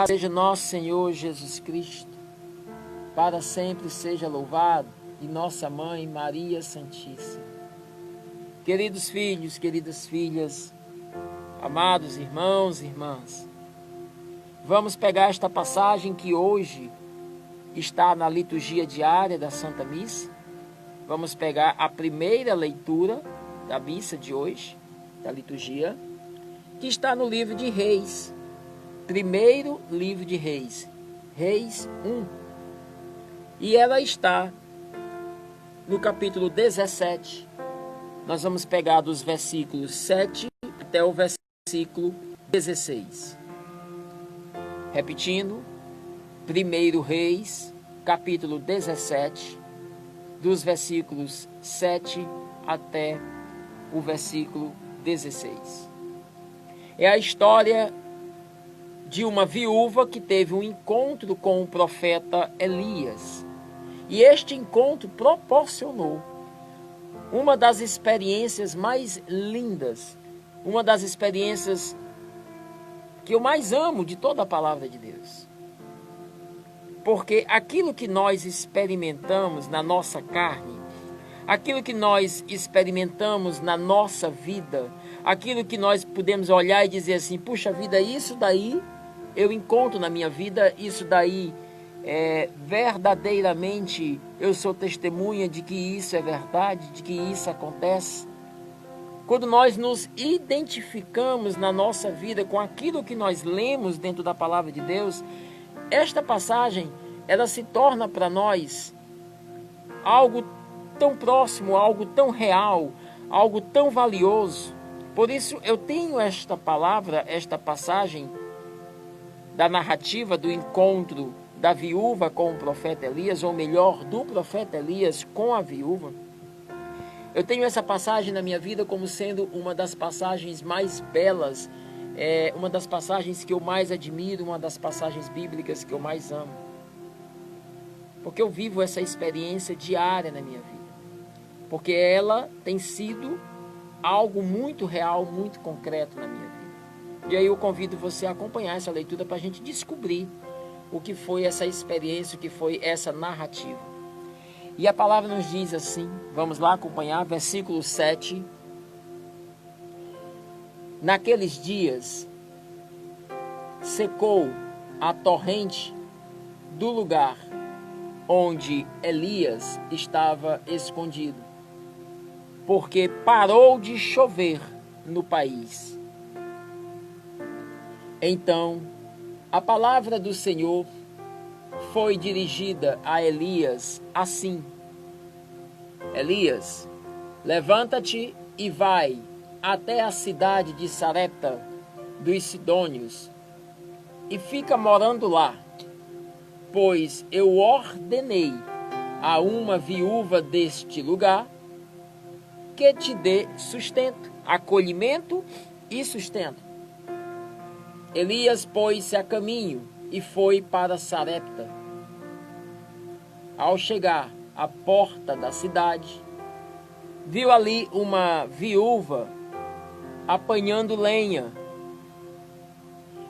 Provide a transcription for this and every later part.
Seja nosso Senhor Jesus Cristo, para sempre seja louvado, e nossa Mãe Maria Santíssima. Queridos filhos, queridas filhas, amados irmãos e irmãs, vamos pegar esta passagem que hoje está na liturgia diária da Santa Missa. Vamos pegar a primeira leitura da missa de hoje, da liturgia, que está no livro de Reis. Primeiro livro de Reis, Reis 1. E ela está no capítulo 17. Nós vamos pegar dos versículos 7 até o versículo 16. Repetindo, Primeiro Reis, capítulo 17, dos versículos 7 até o versículo 16. É a história de uma viúva que teve um encontro com o profeta Elias. E este encontro proporcionou uma das experiências mais lindas, uma das experiências que eu mais amo de toda a palavra de Deus. Porque aquilo que nós experimentamos na nossa carne, aquilo que nós experimentamos na nossa vida, aquilo que nós podemos olhar e dizer assim, puxa vida, isso daí eu encontro na minha vida, isso daí verdadeiramente eu sou testemunha de que isso é verdade, de que isso acontece. Quando nós nos identificamos na nossa vida com aquilo que nós lemos dentro da palavra de Deus, esta passagem, ela se torna para nós algo tão próximo, algo tão real, algo tão valioso. Por isso eu tenho esta palavra, esta passagem da narrativa do encontro da viúva com o profeta Elias, ou melhor, do profeta Elias com a viúva. Eu tenho essa passagem na minha vida como sendo uma das passagens mais belas, uma das passagens que eu mais admiro, uma das passagens bíblicas que eu mais amo. Porque eu vivo essa experiência diária na minha vida. Porque ela tem sido algo muito real, muito concreto na minha vida. E aí eu convido você a acompanhar essa leitura para a gente descobrir o que foi essa experiência, o que foi essa narrativa. E a palavra nos diz assim, vamos lá acompanhar, versículo 7. Naqueles dias, secou a torrente do lugar onde Elias estava escondido, porque parou de chover no país. Então, a palavra do Senhor foi dirigida a Elias assim: Elias, levanta-te e vai até a cidade de Sarepta dos Sidônios e fica morando lá, pois eu ordenei a uma viúva deste lugar que te dê sustento, acolhimento e sustento. Elias pôs-se a caminho e foi para Sarepta. Ao chegar à porta da cidade, viu ali uma viúva apanhando lenha.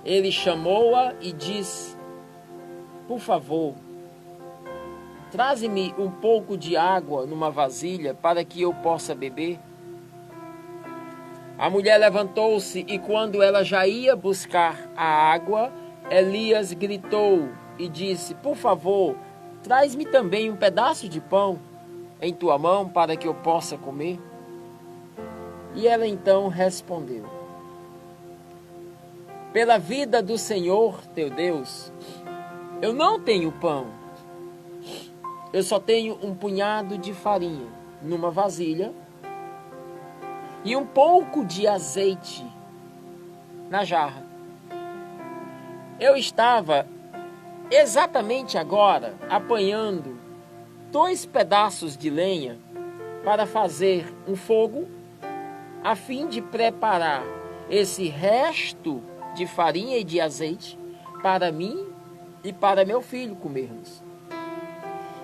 Ele chamou-a e disse: por favor, traze-me um pouco de água numa vasilha para que eu possa beber. A mulher levantou-se e quando ela já ia buscar a água, Elias gritou e disse: por favor, traz-me também um pedaço de pão em tua mão para que eu possa comer. E ela então respondeu: pela vida do Senhor teu Deus, eu não tenho pão. Eu só tenho um punhado de farinha numa vasilha e um pouco de azeite na jarra. Eu estava exatamente agora apanhando 2 pedaços de lenha para fazer um fogo, a fim de preparar esse resto de farinha e de azeite para mim e para meu filho comermos.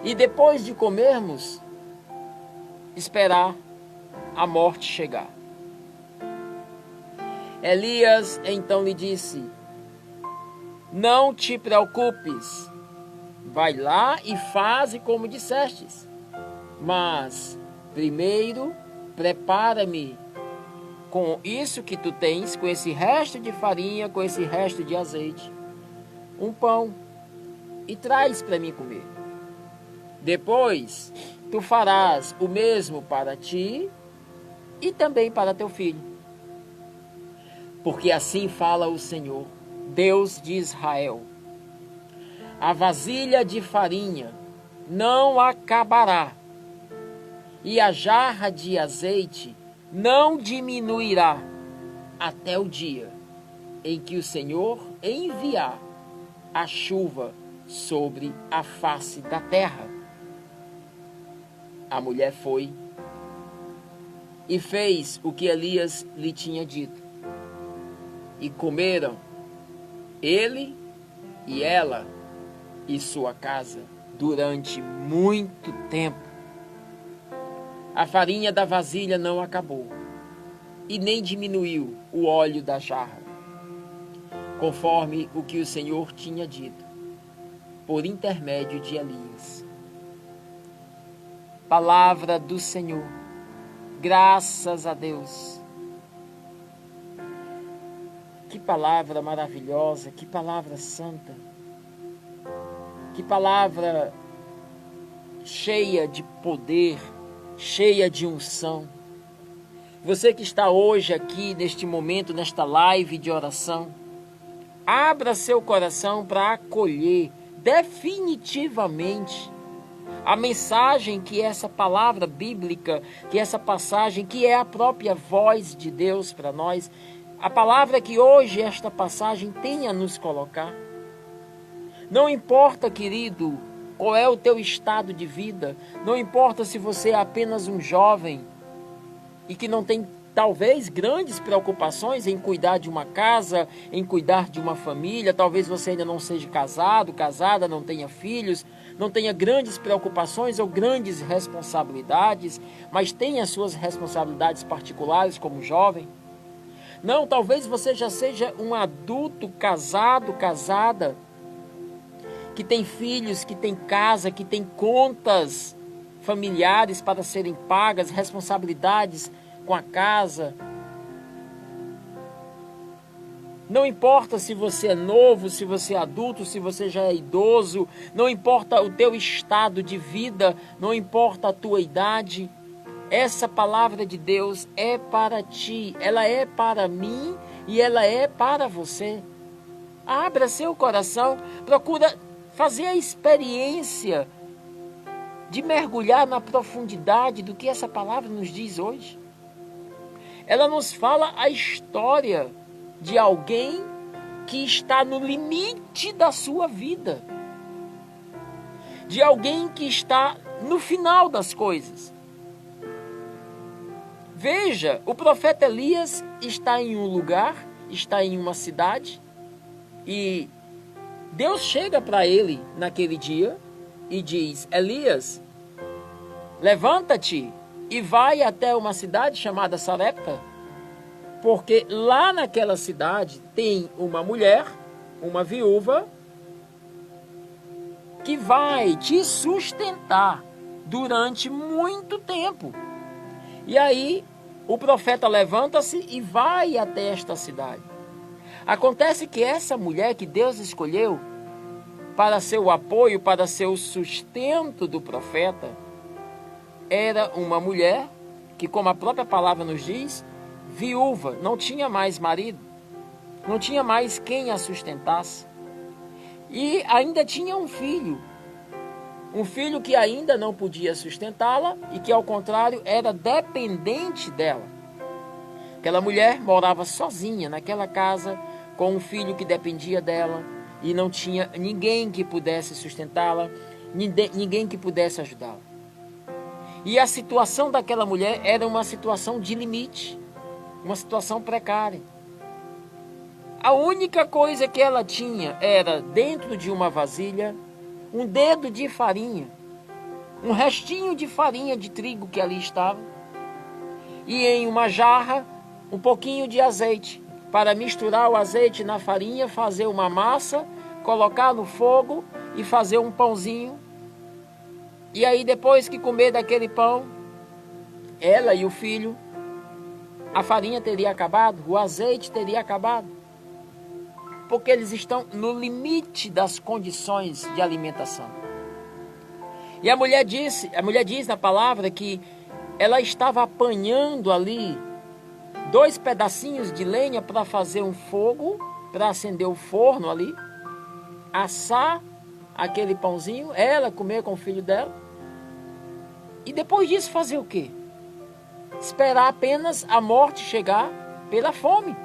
E depois de comermos, esperar a morte chegar. Elias então lhe disse: Não te preocupes. Vai lá e faze como dissestes. Mas, primeiro, prepara-me com isso que tu tens, com esse resto de farinha, com esse resto de azeite, um pão, e traz para mim comer. Depois, tu farás o mesmo para ti e também para teu filho. Porque assim fala o Senhor, Deus de Israel: a vasilha de farinha não acabará, e a jarra de azeite não diminuirá, até o dia em que o Senhor enviar a chuva sobre a face da terra. A mulher foi e fez o que Elias lhe tinha dito. E comeram ele e ela e sua casa durante muito tempo. A farinha da vasilha não acabou e nem diminuiu o óleo da jarra, conforme o que o Senhor tinha dito, por intermédio de Elias. Palavra do Senhor. Graças a Deus. Que palavra maravilhosa, que palavra santa, que palavra cheia de poder, cheia de unção. Você que está hoje aqui, neste momento, nesta live de oração, abra seu coração para acolher definitivamente a mensagem que essa palavra bíblica, que essa passagem, que é a própria voz de Deus para nós, a palavra que hoje esta passagem tem a nos colocar. Não importa, querido, qual é o teu estado de vida, não importa se você é apenas um jovem e que não tem talvez grandes preocupações em cuidar de uma casa, em cuidar de uma família, talvez você ainda não seja casado, casada, não tenha filhos, não tenha grandes preocupações ou grandes responsabilidades, mas tenha suas responsabilidades particulares como jovem. Não, talvez você já seja um adulto casado, casada, que tem filhos, que tem casa, que tem contas familiares para serem pagas, responsabilidades com a casa. Não importa se você é novo, se você é adulto, se você já é idoso, não importa o teu estado de vida, não importa a tua idade, essa palavra de Deus é para ti, ela é para mim e ela é para você. Abra seu coração, procura fazer a experiência de mergulhar na profundidade do que essa palavra nos diz hoje. Ela nos fala a história de alguém que está no limite da sua vida, de alguém que está no final das coisas. Veja, o profeta Elias está em um lugar, está em uma cidade, e Deus chega para ele naquele dia e diz: Elias, levanta-te e vai até uma cidade chamada Sarepta, porque lá naquela cidade tem uma mulher, uma viúva, que vai te sustentar durante muito tempo. E aí o profeta levanta-se e vai até esta cidade. Acontece que essa mulher que Deus escolheu para ser o apoio, para ser o sustento do profeta, era uma mulher que, como a própria palavra nos diz, viúva, não tinha mais marido, não tinha mais quem a sustentasse. E ainda tinha um filho que ainda não podia sustentá-la e que, ao contrário, era dependente dela. Aquela mulher morava sozinha naquela casa, com um filho que dependia dela, e não tinha ninguém que pudesse sustentá-la, ninguém que pudesse ajudá-la. E a situação daquela mulher era uma situação de limite, uma situação precária. A única coisa que ela tinha era, dentro de uma vasilha, um dedo de farinha, um restinho de farinha de trigo que ali estava, e em uma jarra um pouquinho de azeite, para misturar o azeite na farinha, fazer uma massa colocar no fogo e fazer um pãozinho. E aí depois que comer daquele pão, ela e o filho, a farinha teria acabado, o azeite teria acabado. Porque eles estão no limite das condições de alimentação. E a mulher diz na palavra que ela estava apanhando ali 2 pedacinhos de lenha para fazer um fogo, para acender o forno ali, assar aquele pãozinho, ela comer com o filho dela. E depois disso fazer o quê? Esperar apenas a morte chegar pela fome.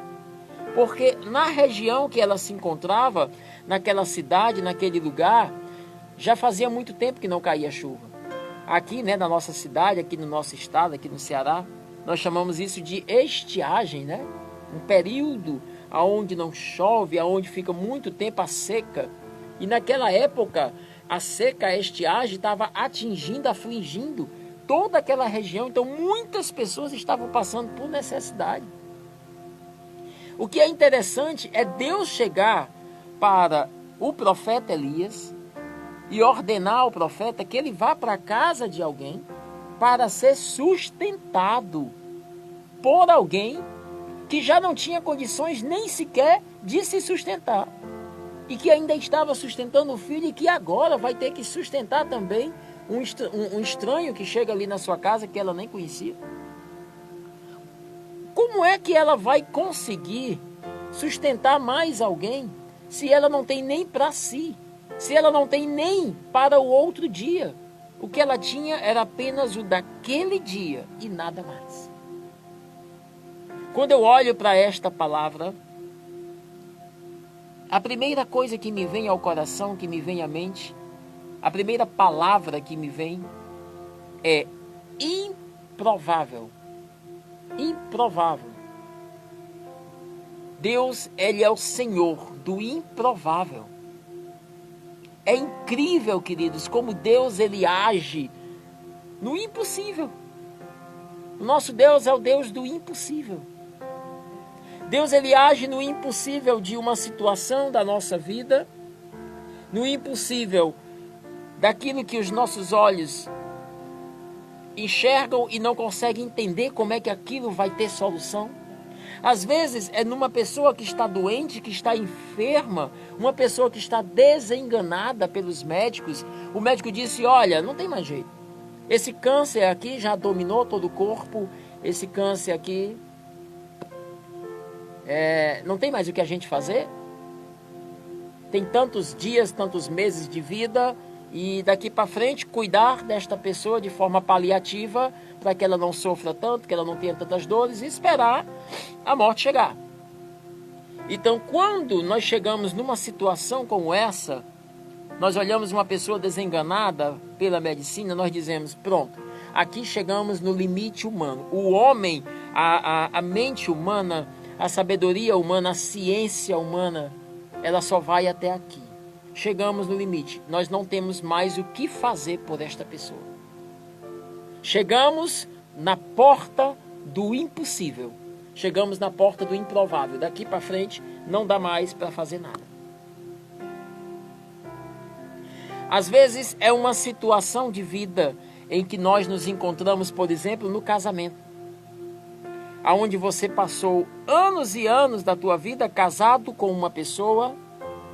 Porque na região que ela se encontrava, naquela cidade, naquele lugar, já fazia muito tempo que não caía chuva. Aqui, né, na nossa cidade, aqui no nosso estado, aqui no Ceará, nós chamamos isso de estiagem, né? Um período onde não chove, onde fica muito tempo a seca. E naquela época, a seca, a estiagem, estava atingindo, afligindo toda aquela região. Então, muitas pessoas estavam passando por necessidade. O que é interessante é Deus chegar para o profeta Elias e ordenar ao profeta que ele vá para a casa de alguém para ser sustentado por alguém que já não tinha condições nem sequer de se sustentar. E que ainda estava sustentando o filho e que agora vai ter que sustentar também um estranho que chega ali na sua casa que ela nem conhecia. Como é que ela vai conseguir sustentar mais alguém se ela não tem nem para si? Se ela não tem nem para o outro dia? O que ela tinha era apenas o daquele dia e nada mais. Quando eu olho para esta palavra, a primeira coisa que me vem ao coração, que me vem à mente, a primeira palavra que me vem é improvável. Improvável. Deus, Ele é o Senhor do improvável. É incrível, queridos, como Deus, Ele age no impossível. O nosso Deus é o Deus do impossível. Deus, Ele age no impossível de uma situação da nossa vida, no impossível daquilo que os nossos olhos enxergam e não conseguem entender como é que aquilo vai ter solução. Às vezes é numa pessoa que está doente, que está enferma, uma pessoa que está desenganada pelos médicos. O médico disse, olha, não tem mais jeito. Esse câncer aqui já dominou todo o corpo, esse câncer aqui não tem mais o que a gente fazer. Tem tantos dias, tantos meses de vida e daqui para frente cuidar desta pessoa de forma paliativa para que ela não sofra tanto, que ela não tenha tantas dores e esperar a morte chegar. Então, quando nós chegamos numa situação como essa, nós olhamos uma pessoa desenganada pela medicina, nós dizemos, pronto, aqui chegamos no limite humano. O homem, a mente humana, a sabedoria humana, a ciência humana, ela só vai até aqui. Chegamos no limite. Nós não temos mais o que fazer por esta pessoa. Chegamos na porta do impossível. Chegamos na porta do improvável. Daqui para frente não dá mais para fazer nada. Às vezes é uma situação de vida em que nós nos encontramos, por exemplo, no casamento. Aonde você passou anos e anos da tua vida casado com uma pessoa,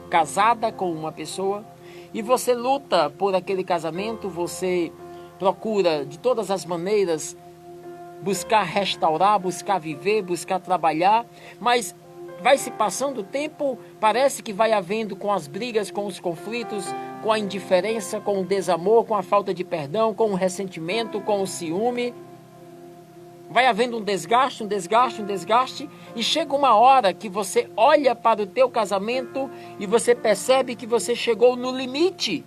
casada com uma pessoa, e você luta por aquele casamento, você procura de todas as maneiras buscar restaurar, buscar viver, buscar trabalhar, mas vai se passando o tempo, parece que vai havendo com as brigas, com os conflitos, com a indiferença, com o desamor, com a falta de perdão, com o ressentimento, com o ciúme. Vai havendo um desgaste, e chega uma hora que você olha para o teu casamento e você percebe que você chegou no limite.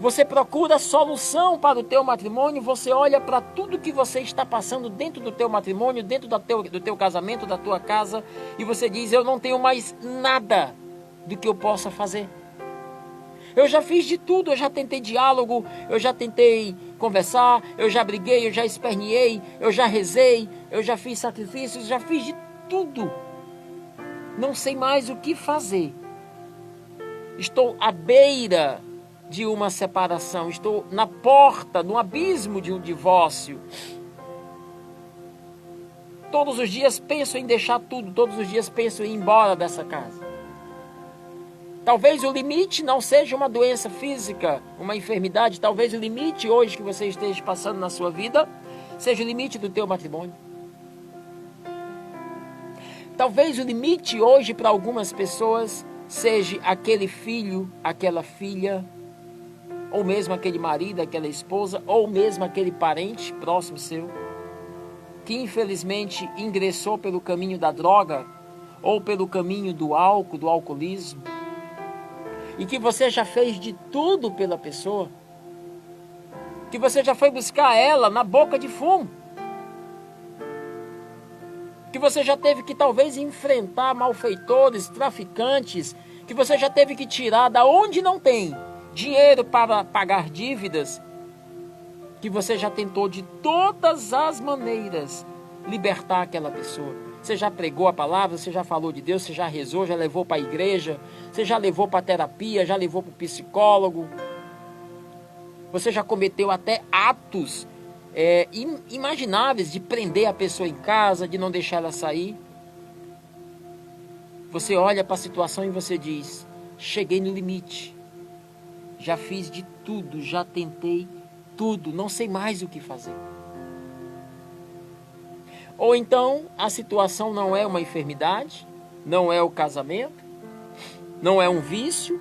Você procura solução para o teu matrimônio, você olha para tudo que você está passando dentro do teu matrimônio, dentro do teu casamento, da tua casa, e você diz, eu não tenho mais nada do que eu possa fazer. Eu já fiz de tudo, eu já tentei diálogo, eu já tentei conversar, eu já briguei, eu já esperneei, eu já rezei, eu já fiz sacrifícios, já fiz de tudo. Não sei mais o que fazer. Estou à beira de uma separação. Estou na porta, no abismo de um divórcio. Todos os dias penso em deixar tudo. Todos os dias penso em ir embora dessa casa. Talvez o limite não seja uma doença física, uma enfermidade. Talvez o limite hoje que você esteja passando na sua vida seja o limite do teu matrimônio. Talvez o limite hoje para algumas pessoas seja aquele filho, aquela filha, ou mesmo aquele marido, aquela esposa, ou mesmo aquele parente próximo seu, que infelizmente ingressou pelo caminho da droga, ou pelo caminho do álcool, do alcoolismo, e que você já fez de tudo pela pessoa, que você já foi buscar ela na boca de fumo, que você já teve que talvez enfrentar malfeitores, traficantes, que você já teve que tirar da onde não tem dinheiro para pagar dívidas, que você já tentou de todas as maneiras libertar aquela pessoa. Você já pregou a palavra, você já falou de Deus, você já rezou, já levou para a igreja, você já levou para a terapia, já levou para o psicólogo. Você já cometeu até atos imagináveis de prender a pessoa em casa, de não deixar ela sair. Você olha para a situação e você diz: cheguei no limite, já fiz de tudo, já tentei tudo, não sei mais o que fazer. Ou então a situação não é uma enfermidade, não é o casamento, não é um vício,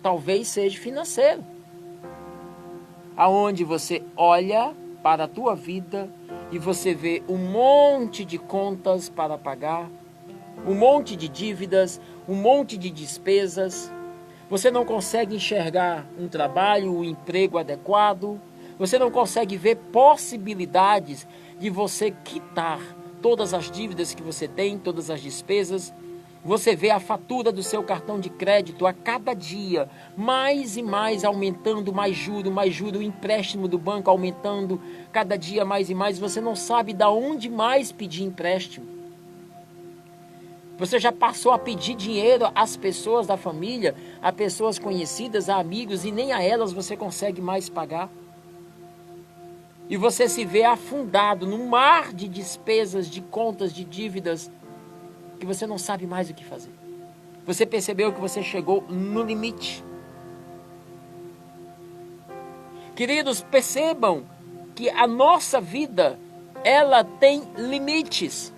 talvez seja financeiro. Aonde você olha para a tua vida e você vê um monte de contas para pagar, um monte de dívidas, um monte de despesas. Você não consegue enxergar um trabalho, um emprego adequado. Você não consegue ver possibilidades de você quitar todas as dívidas que você tem, todas as despesas. Você vê a fatura do seu cartão de crédito a cada dia, mais e mais aumentando, mais juro, o empréstimo do banco aumentando cada dia mais e mais. Você não sabe de onde mais pedir empréstimo. Você já passou a pedir dinheiro às pessoas da família, a pessoas conhecidas, a amigos, e nem a elas você consegue mais pagar. E você se vê afundado num mar de despesas, de contas, de dívidas, que você não sabe mais o que fazer. Você percebeu que você chegou no limite. Queridos, percebam que a nossa vida, ela tem limites.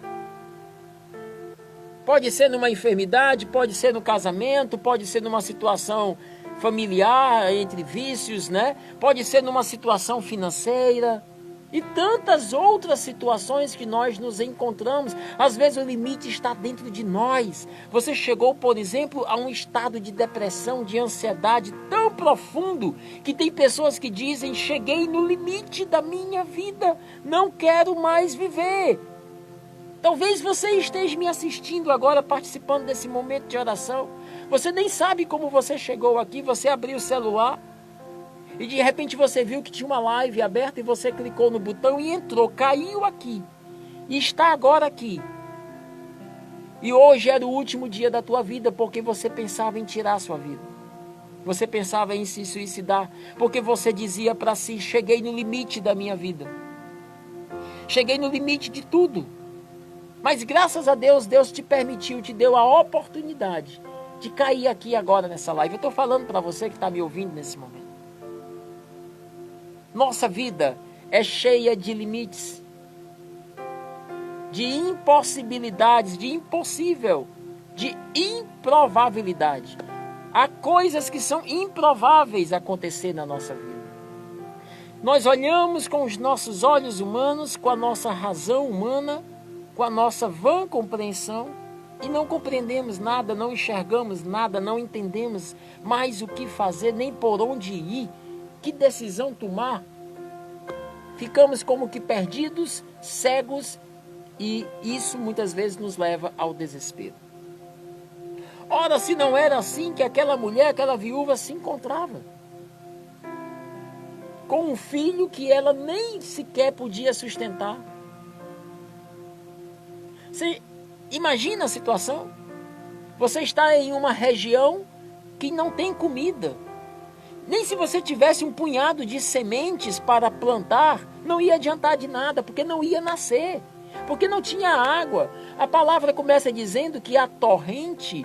Pode ser numa enfermidade, pode ser no casamento, pode ser numa situação familiar, entre vícios, né? Pode ser numa situação financeira e tantas outras situações que nós nos encontramos. Às vezes o limite está dentro de nós. Você chegou, por exemplo, a um estado de depressão, de ansiedade tão profundo que tem pessoas que dizem: cheguei no limite da minha vida, não quero mais viver. Talvez você esteja me assistindo agora, participando desse momento de oração. Você nem sabe como você chegou aqui. Você abriu o celular e de repente você viu que tinha uma live aberta e você clicou no botão e entrou, caiu aqui e está agora aqui. E hoje era o último dia da tua vida porque você pensava em tirar a sua vida. Você pensava em se suicidar porque você dizia para si: cheguei no limite da minha vida. Cheguei no limite de tudo. Mas graças a Deus, Deus te permitiu, te deu a oportunidade de cair aqui agora nessa live. Eu estou falando para você que está me ouvindo nesse momento. Nossa vida é cheia de limites, de impossibilidades, de impossível, de improbabilidade. Há coisas que são improváveis acontecer na nossa vida. Nós olhamos com os nossos olhos humanos, com a nossa razão humana, com a nossa vã compreensão, e não compreendemos nada, não enxergamos nada, não entendemos mais o que fazer, nem por onde ir, que decisão tomar. Ficamos como que perdidos, cegos, e isso muitas vezes nos leva ao desespero. Ora, se não era assim que aquela mulher, aquela viúva se encontrava, com um filho que ela nem sequer podia sustentar. Você imagina a situação? Você está em uma região que não tem comida. Nem se você tivesse um punhado de sementes para plantar, não ia adiantar de nada, porque não ia nascer, porque não tinha água. A palavra começa dizendo que a torrente,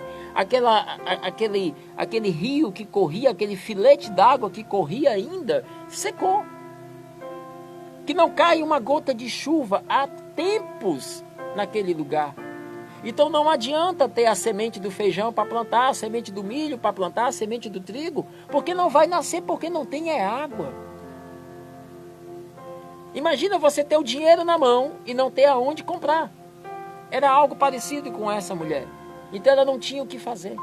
aquele rio que corria, aquele filete d'água que corria ainda, secou. Que não cai uma gota de chuva há tempos naquele lugar. Então não adianta ter a semente do feijão para plantar, a semente do milho para plantar, a semente do trigo, porque não vai nascer, porque não tem água. Imagina você ter o dinheiro na mão e não ter aonde comprar. Era algo parecido com essa mulher. Então ela não tinha o que fazer.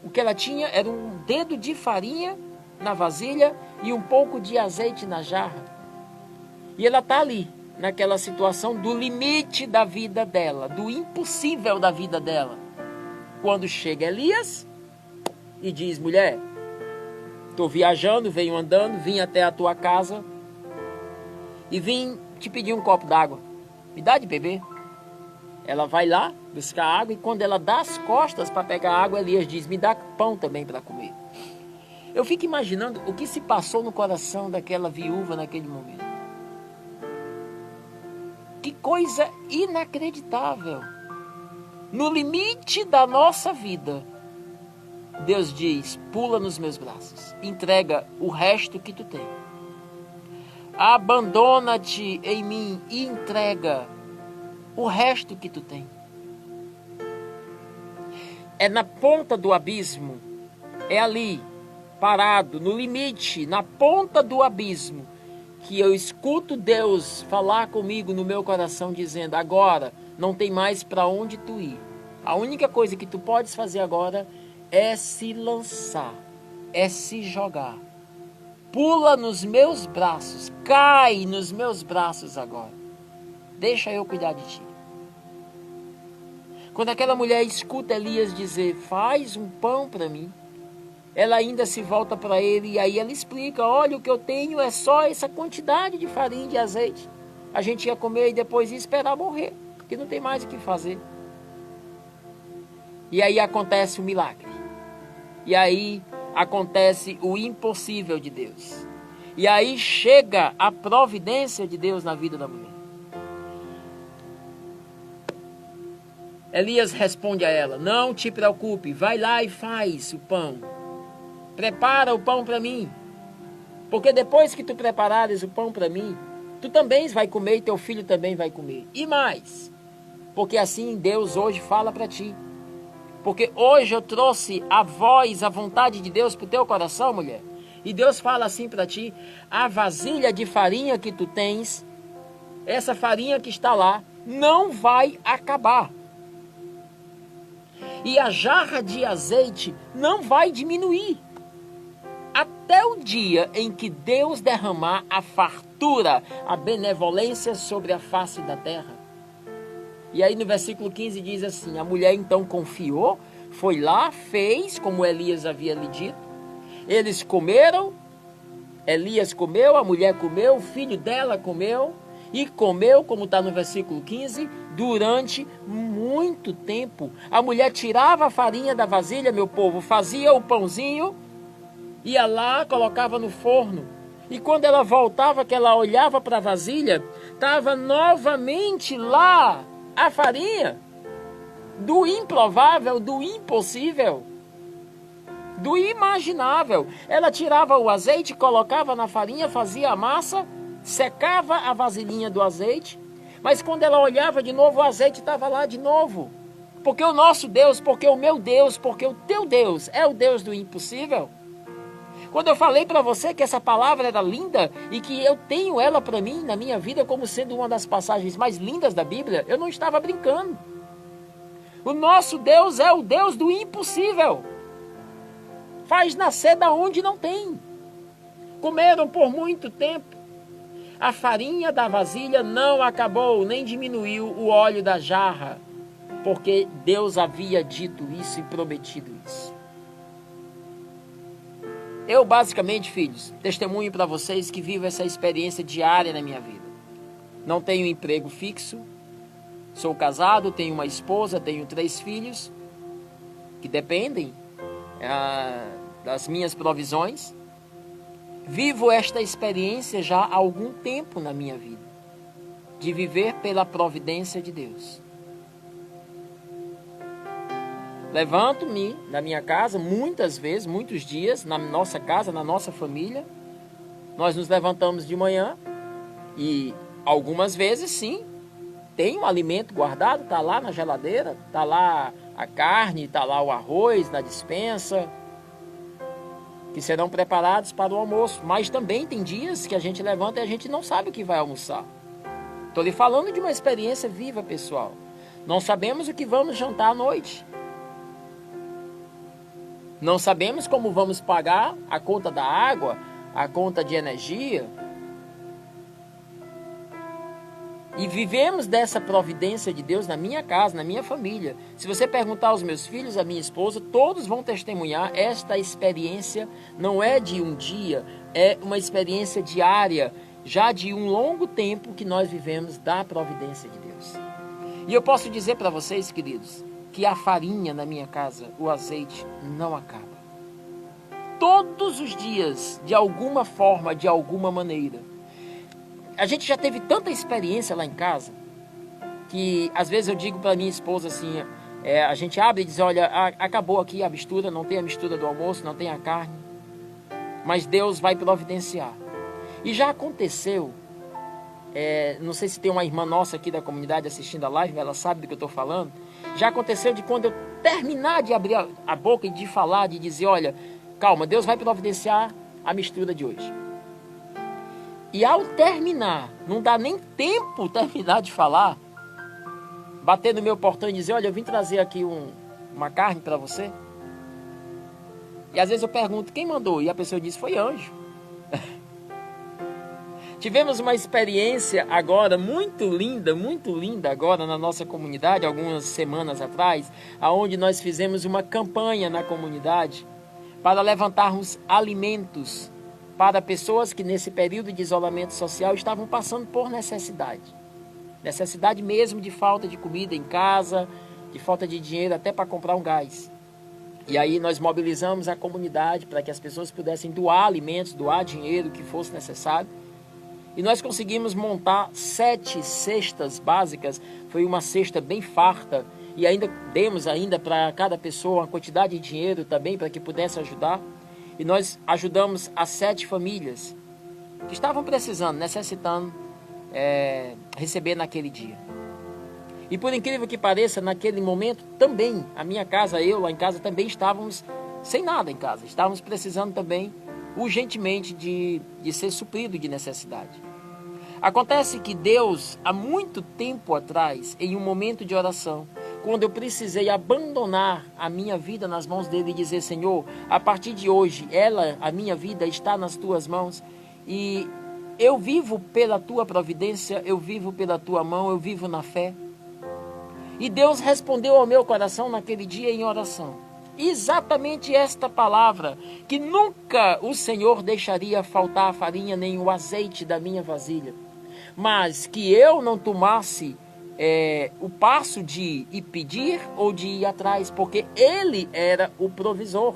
O que ela tinha era um dedo de farinha na vasilha e um pouco de azeite na jarra. E ela está ali, naquela situação do limite da vida dela, do impossível da vida dela. Quando chega Elias e diz: mulher, estou viajando, venho andando, vim até a tua casa e vim te pedir um copo d'água. Me dá de beber. Ela vai lá buscar água e quando ela dá as costas para pegar água, Elias diz: me dá pão também para comer. Eu fico imaginando o que se passou no coração daquela viúva naquele momento. Que coisa inacreditável. No limite da nossa vida, Deus diz: pula nos meus braços, entrega o resto que tu tem. Abandona-te em mim e entrega o resto que tu tem. É na ponta do abismo, é ali, parado, no limite, na ponta do abismo, que eu escuto Deus falar comigo no meu coração dizendo: agora não tem mais para onde tu ir. A única coisa que tu podes fazer agora é se lançar, é se jogar. Pula nos meus braços, cai nos meus braços agora. Deixa eu cuidar de ti. Quando aquela mulher escuta Elias dizer: faz um pão para mim, ela ainda se volta para ele e aí ela explica: olha, o que eu tenho é só essa quantidade de farinha e de azeite. A gente ia comer e depois ia esperar morrer, porque não tem mais o que fazer. E aí acontece o milagre. E aí acontece o impossível de Deus. E aí chega a providência de Deus na vida da mulher. Elias responde a ela: não te preocupe, vai lá e faz o pão. Prepara o pão para mim, porque depois que tu preparares o pão para mim, tu também vai comer e teu filho também vai comer. E mais, porque assim Deus hoje fala para ti. Porque hoje eu trouxe a voz, a vontade de Deus para o teu coração, mulher. E Deus fala assim para ti: a vasilha de farinha que tu tens, essa farinha que está lá, não vai acabar. E a jarra de azeite não vai diminuir. Até o dia em que Deus derramar a fartura, a benevolência sobre a face da terra. E aí no versículo 15 diz assim: a mulher então confiou, foi lá, fez como Elias havia lhe dito. Eles comeram, Elias comeu, a mulher comeu, o filho dela comeu. E comeu, como está no versículo 15, durante muito tempo. A mulher tirava a farinha da vasilha, meu povo, fazia o pãozinho, ia lá, colocava no forno. E quando ela voltava, que ela olhava para a vasilha, estava novamente lá a farinha. Do improvável, do impossível, do imaginável. Ela tirava o azeite, colocava na farinha, fazia a massa, secava a vasilhinha do azeite, mas quando ela olhava de novo, o azeite estava lá de novo. Porque o nosso Deus, porque o meu Deus, porque o teu Deus é o Deus do impossível. Quando eu falei para você que essa palavra era linda e que eu tenho ela para mim, na minha vida, como sendo uma das passagens mais lindas da Bíblia, eu não estava brincando. O nosso Deus é o Deus do impossível. Faz nascer da onde não tem. Comeram por muito tempo. A farinha da vasilha não acabou, nem diminuiu o óleo da jarra, porque Deus havia dito isso e prometido isso. Eu basicamente, filhos, testemunho para vocês que vivo essa experiência diária na minha vida. Não tenho emprego fixo, sou casado, tenho uma esposa, tenho 3 filhos que dependem das minhas provisões. Vivo esta experiência já há algum tempo na minha vida, de viver pela providência de Deus. Levanto-me na minha casa muitas vezes, muitos dias, na nossa casa, na nossa família. Nós nos levantamos de manhã e algumas vezes sim, tem um alimento guardado, está lá na geladeira, está lá a carne, está lá o arroz na despensa, que serão preparados para o almoço. Mas também tem dias que a gente levanta e a gente não sabe o que vai almoçar. Estou lhe falando de uma experiência viva, pessoal. Não sabemos o que vamos jantar à noite. Não sabemos como vamos pagar a conta da água, a conta de energia. E vivemos dessa providência de Deus na minha casa, na minha família. Se você perguntar aos meus filhos, à minha esposa, todos vão testemunhar. Esta experiência não é de um dia, é uma experiência diária, já de um longo tempo que nós vivemos da providência de Deus. E eu posso dizer para vocês, queridos, que a farinha na minha casa, o azeite, não acaba. Todos os dias, de alguma forma, de alguma maneira. A gente já teve tanta experiência lá em casa, que às vezes eu digo para minha esposa assim, a gente abre e diz, olha, acabou aqui a mistura, não tem a mistura do almoço, não tem a carne, mas Deus vai providenciar. E já aconteceu, não sei se tem uma irmã nossa aqui da comunidade assistindo a live, ela sabe do que eu estou falando. Já aconteceu de quando eu terminar de abrir a boca e de falar, de dizer, olha, calma, Deus vai providenciar a mistura de hoje. E ao terminar, não dá nem tempo terminar de falar, bater no meu portão e dizer, olha, eu vim trazer aqui uma carne para você. E às vezes eu pergunto, quem mandou? E a pessoa diz, foi anjo. Tivemos uma experiência agora muito linda agora na nossa comunidade, algumas semanas atrás, onde nós fizemos uma campanha na comunidade para levantarmos alimentos para pessoas que nesse período de isolamento social estavam passando por necessidade. Necessidade mesmo de falta de comida em casa, de falta de dinheiro até para comprar um gás. E aí nós mobilizamos a comunidade para que as pessoas pudessem doar alimentos, doar dinheiro, o que fosse necessário. E nós conseguimos montar 7 cestas básicas, foi uma cesta bem farta, e ainda demos para cada pessoa uma quantidade de dinheiro também para que pudesse ajudar. E nós ajudamos as 7 famílias que estavam precisando, necessitando receber naquele dia. E por incrível que pareça, naquele momento também, a minha casa, eu lá em casa também estávamos sem nada em casa. Estávamos precisando também urgentemente de ser suprido de necessidade. Acontece que Deus, há muito tempo atrás, em um momento de oração, quando eu precisei abandonar a minha vida nas mãos dele e dizer, Senhor, a partir de hoje, a minha vida está nas tuas mãos e eu vivo pela tua providência, eu vivo pela tua mão, eu vivo na fé. E Deus respondeu ao meu coração naquele dia em oração. Exatamente esta palavra, que nunca o Senhor deixaria faltar a farinha nem o azeite da minha vasilha, mas que eu não tomasse o passo de ir pedir ou de ir atrás, porque Ele era o provisor,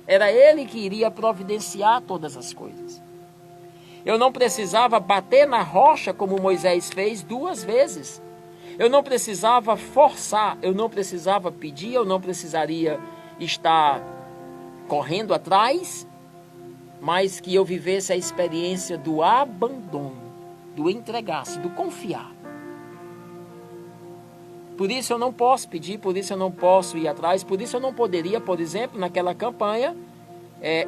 era Ele que iria providenciar todas as coisas. Eu não precisava bater na rocha como Moisés fez 2 vezes, eu não precisava forçar, eu não precisava pedir, eu não precisaria estar correndo atrás, mas que eu vivesse a experiência do abandono, do entregar-se, do confiar. Por isso eu não posso pedir, por isso eu não posso ir atrás, por isso eu não poderia, por exemplo, naquela campanha,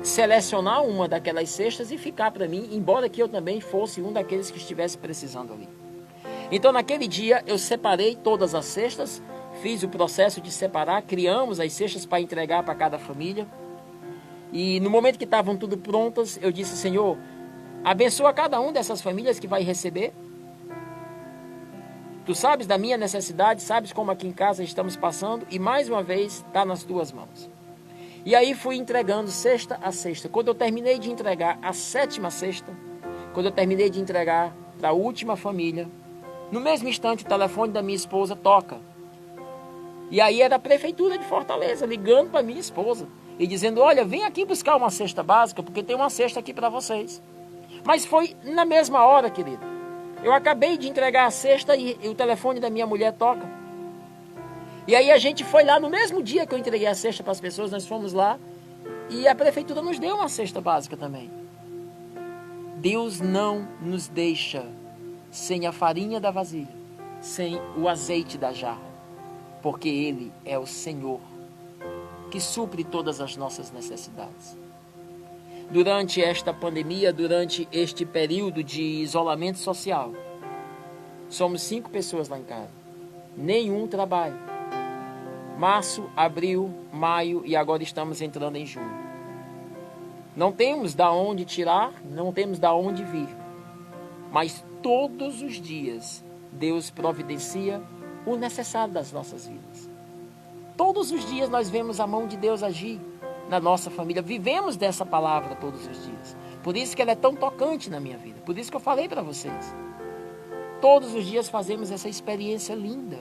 selecionar uma daquelas cestas e ficar para mim, embora que eu também fosse um daqueles que estivesse precisando ali. Então naquele dia eu separei todas as cestas, fiz o processo de separar, criamos as cestas para entregar para cada família. E no momento que estavam tudo prontas, eu disse, Senhor, abençoa cada um dessas famílias que vai receber. Tu sabes da minha necessidade, sabes como aqui em casa estamos passando e mais uma vez está nas tuas mãos. E aí fui entregando cesta a cesta. Quando eu terminei de entregar a 7ª cesta, quando eu terminei de entregar para a última família, no mesmo instante o telefone da minha esposa toca. E aí era a prefeitura de Fortaleza ligando para minha esposa. e dizendo, olha, vem aqui buscar uma cesta básica, porque tem uma cesta aqui para vocês. Mas foi na mesma hora, querido. Eu acabei de entregar a cesta e o telefone da minha mulher toca. E aí a gente foi lá, no mesmo dia que eu entreguei a cesta para as pessoas, nós fomos lá, e a prefeitura nos deu uma cesta básica também. Deus não nos deixa sem a farinha da vasilha, sem o azeite da jarra, porque Ele é o Senhor que supre todas as nossas necessidades. Durante esta pandemia, durante este período de isolamento social, somos 5 pessoas lá em casa, nenhum trabalho. Março, abril, maio e agora estamos entrando em junho. Não temos da onde tirar, não temos da onde vir, mas todos os dias Deus providencia o necessário das nossas vidas. Todos os dias nós vemos a mão de Deus agir na nossa família, vivemos dessa palavra todos os dias. Por isso que ela é tão tocante na minha vida, por isso que eu falei para vocês. Todos os dias fazemos essa experiência linda.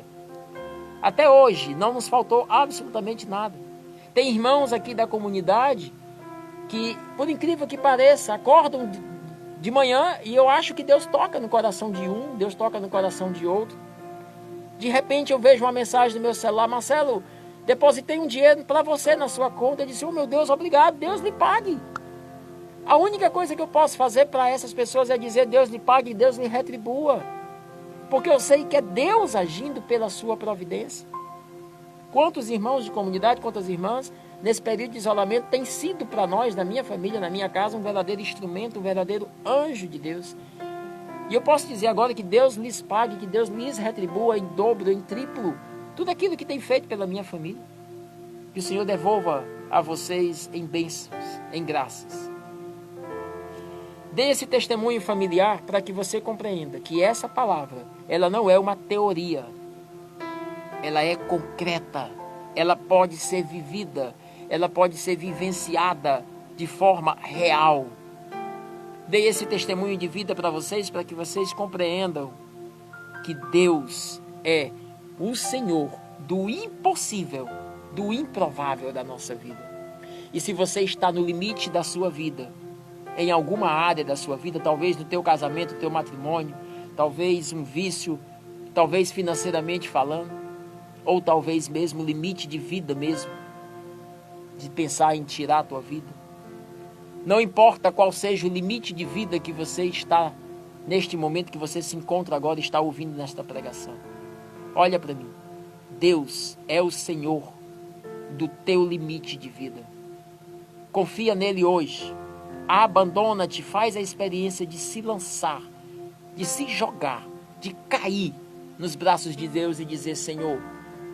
Até hoje não nos faltou absolutamente nada. Tem irmãos aqui da comunidade que, por incrível que pareça, acordam de manhã e eu acho que Deus toca no coração de um, Deus toca no coração de outro. De repente eu vejo uma mensagem no meu celular, Marcelo, depositei um dinheiro para você na sua conta. Eu disse, oh meu Deus, obrigado, Deus lhe pague. A única coisa que eu posso fazer para essas pessoas é dizer, Deus lhe pague e Deus lhe retribua. Porque eu sei que é Deus agindo pela sua providência. Quantos irmãos de comunidade, quantas irmãs, nesse período de isolamento, tem sido para nós, na minha família, na minha casa, um verdadeiro instrumento, um verdadeiro anjo de Deus. E eu posso dizer agora que Deus lhes pague, que Deus lhes retribua em dobro, em triplo, tudo aquilo que tem feito pela minha família. Que o Senhor devolva a vocês em bênçãos, em graças. Dê esse testemunho familiar para que você compreenda que essa palavra, ela não é uma teoria. Ela é concreta. Ela pode ser vivida. Ela pode ser vivenciada de forma real. Dei esse testemunho de vida para vocês compreendam que Deus é o Senhor do impossível, do improvável da nossa vida. E se você está no limite da sua vida, em alguma área da sua vida, talvez no teu casamento, no teu matrimônio, talvez um vício, talvez financeiramente falando, ou talvez mesmo limite de vida mesmo, de pensar em tirar a tua vida. Não importa qual seja o limite de vida que você está, neste momento que você se encontra agora, está ouvindo nesta pregação. Olha para mim. Deus é o Senhor do teu limite de vida. Confia nele hoje. Abandona-te, faz a experiência de se lançar, de se jogar, de cair nos braços de Deus e dizer, Senhor,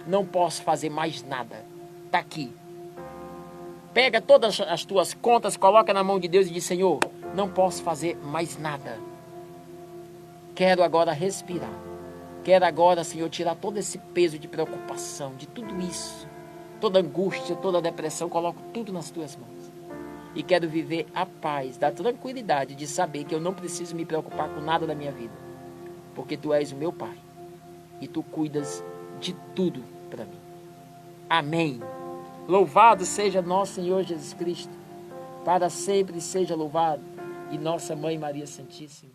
não posso fazer mais nada. Está aqui. Pega todas as tuas contas, coloca na mão de Deus e diz, Senhor, não posso fazer mais nada. Quero agora respirar. Quero agora, Senhor, tirar todo esse peso de preocupação, de tudo isso. Toda angústia, toda depressão, coloco tudo nas tuas mãos. E quero viver a paz, da tranquilidade de saber que eu não preciso me preocupar com nada da minha vida. Porque Tu és o meu Pai. E Tu cuidas de tudo para mim. Amém. Louvado seja nosso Senhor Jesus Cristo. Para sempre seja louvado. E Nossa Mãe Maria Santíssima.